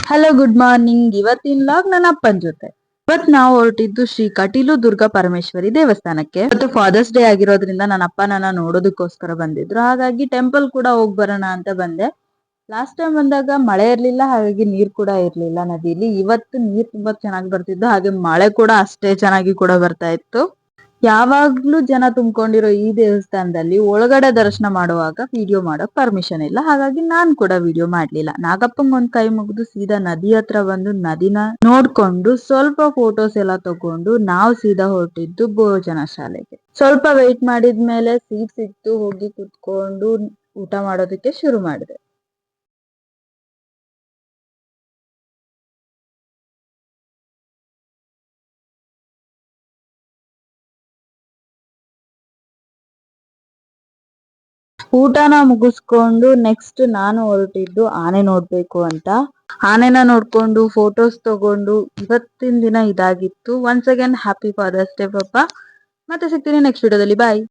Hello good morning. ಇವತ್ತಿನ log ನನ್ನ ಅಪ್ಪನ ಜೊತೆ. ಇವತ್ ನಾವು ಹೊರಟಿದ್ದು ಶ್ರೀ ಕಟೀಲು ದುರ್ಗಾ ಪರಮೇಶ್ವರಿ ದೇವಸ್ಥಾನಕ್ಕೆ. ಇವತ್ತು ಫಾದರ್ಸ್ ಡೇ ಆಗಿರೋದ್ರಿಂದ ನನ್ನ ಅಪ್ಪ ನನ್ನ ನೋಡೋದಕ್ಕೋಸ್ಕರ ಬಂದಿದ್ರು. ಹಾಗಾಗಿ ಟೆಂಪಲ್ ಕೂಡ ಹೋಗ್ ಬರೋಣ ಅಂತ ಬಂದೆ. ಲಾಸ್ಟ್ ಟೈಮ್ ಬಂದಾಗ ಮಳೆ ಇರ್ಲಿಲ್ಲ, ಹಾಗಾಗಿ ನೀರ್ ಕೂಡ ಇರ್ಲಿಲ್ಲ ನದಿಲಿ. ಇವತ್ತು ನೀರ್ ತುಂಬಾ ಚೆನ್ನಾಗಿ ಬರ್ತಿದ್ದು, ಹಾಗೆ ಮಳೆ ಕೂಡ ಅಷ್ಟೇ ಚೆನ್ನಾಗಿ ಕೂಡ ಬರ್ತಾ ಇತ್ತು. ಯಾವಾಗ್ಲೂ ಜನ ತುಂಬಿಕೊಂಡಿರೋ ಈ ದೇವಸ್ಥಾನದಲ್ಲಿ ಒಳಗಡೆ ದರ್ಶನ ಮಾಡುವಾಗ ವಿಡಿಯೋ ಮಾಡೋಕ್ ಪರ್ಮಿಷನ್ ಇಲ್ಲ, ಹಾಗಾಗಿ ನಾನ್ ಕೂಡ ವಿಡಿಯೋ ಮಾಡ್ಲಿಲ್ಲ. ನಾಗಪ್ಪಂಗ್ ಒಂದ್ ಕೈ ಮುಗಿದು ಸೀದಾ ನದಿ ಹತ್ರ ಬಂದು ನದಿನ ನೋಡ್ಕೊಂಡು ಸ್ವಲ್ಪ ಫೋಟೋಸ್ ಎಲ್ಲ ತಗೊಂಡು ನಾವು ಸೀದಾ ಹೊರಟಿದ್ದು ಭೋಜನ ಶಾಲೆಗೆ. ಸ್ವಲ್ಪ ವೆಯ್ಟ್ ಮಾಡಿದ್ಮೇಲೆ ಸೀಟ್ ಸಿಕ್ತು, ಹೋಗಿ ಕುತ್ಕೊಂಡು ಊಟ ಮಾಡೋದಕ್ಕೆ ಶುರು ಮಾಡಿದೆ. ಊಟನ ಮುಗಿಸ್ಕೊಂಡು ನೆಕ್ಸ್ಟ್ ನಾನು ಹೊರಟಿದ್ದು ಆನೆ ನೋಡ್ಬೇಕು ಅಂತ. ಆನೆನ ನೋಡ್ಕೊಂಡು ಫೋಟೋಸ್ ತಗೊಂಡು ಇವತ್ತಿನ ದಿನ ಇದಾಗಿತ್ತು. Once again happy father's day ಪಪ್ಪ. ಮತ್ತೆ ಸಿಗ್ತೀನಿ ನೆಕ್ಸ್ಟ್ ವಿಡಿಯೋದಲ್ಲಿ. ಬಾಯ್.